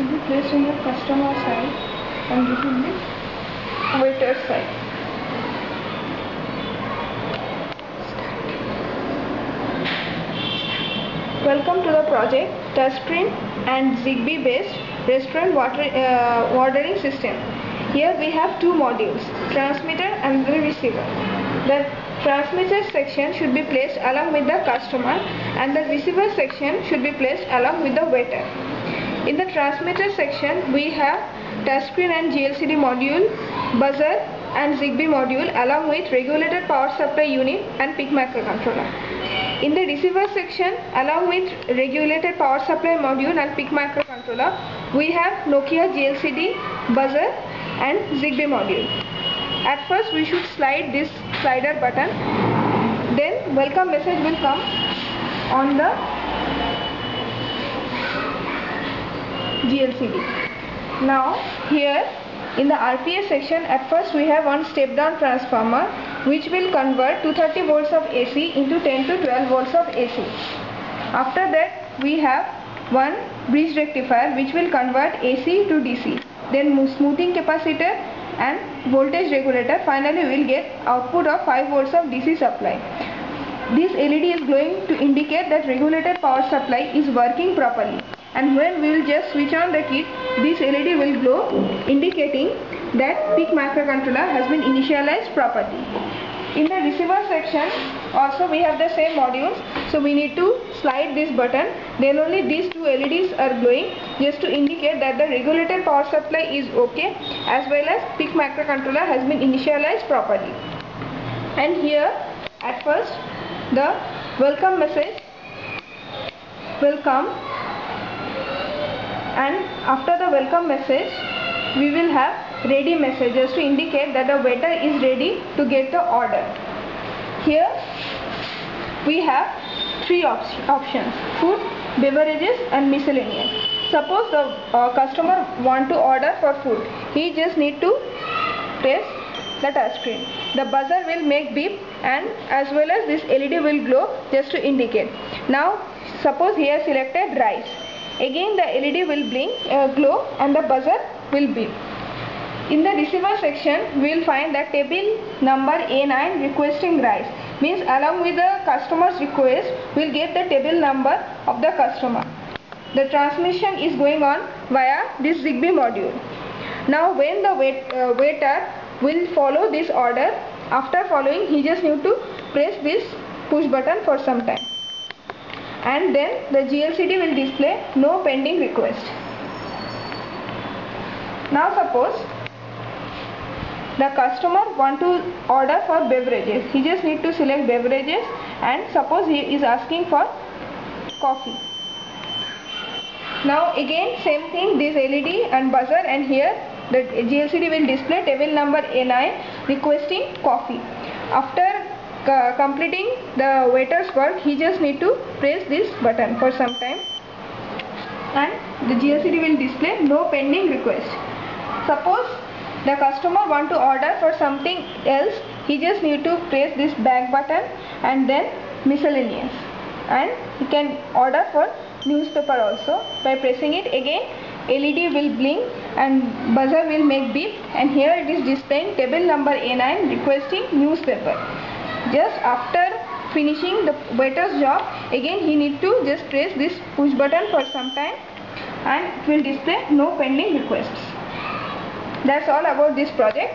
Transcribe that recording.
should be placed in the customer side and this will be waiter side. Welcome to the project touchscreen and Zigbee based restaurant ordering system. Here we have two modules, transmitter and the receiver. The transmitter section should be placed along with the customer and the receiver section should be placed along with the waiter. In the transmitter section we have touchscreen and GLCD module, buzzer and Zigbee module along with regulated power supply unit and PIC microcontroller. In the receiver section, along with regulated power supply module and PIC microcontroller, we have Nokia GLCD, buzzer and Zigbee module. At first we should slide this slider button, then welcome message will come on the GLCD. Now here in the RPA section, at first we have one step down transformer which will convert 230 volts of AC into 10 to 12 volts of AC. After that we have one bridge rectifier which will convert AC to DC. Then smoothing capacitor and voltage regulator. Finally we will get output of 5 volts of DC supply. This LED is glowing to indicate that regulated power supply is working properly. And when we will just switch on the kit, this LED will glow indicating that PIC microcontroller has been initialized properly. In the receiver section also we have the same modules, so we need to slide this button, then only these two LEDs are glowing just to indicate that the regulated power supply is okay as well as PIC microcontroller has been initialized properly. And here at first the welcome message will come, and after the welcome message we will have ready messages to indicate that the waiter is ready to get the order. Here we have three options: food, beverages and miscellaneous. Suppose the customer want to order for food, he just need to press the touch screen. The buzzer will make beep and as well as this LED will glow just to indicate. Now suppose he has selected rice. Again the LED will blink, glow and the buzzer will beep. In the receiver section we will find that table number A9 requesting rice. Means along with the customer's request we will get the table number of the customer. The transmission is going on via this Zigbee module. Now when the waiter will follow this order, after following he just need to press this push button for some time. And then the GLCD will display no pending request. Now suppose the customer want to order for beverages. He just need to select beverages and suppose he is asking for coffee. Now again same thing, this LED and buzzer, and here the GLCD will display table number A9 requesting coffee. After completing the waiter's work, he just need to press this button for some time and the GLCD will display no pending request. Suppose the customer want to order for something else, he just need to press this back button and then miscellaneous, and he can order for newspaper also. By pressing it again, LED will blink and buzzer will make beep, and here it is displaying table number A9 requesting newspaper. Just after finishing the waiter's job, again he need to just press this push button for some time and it will display no pending requests. That's all about this project.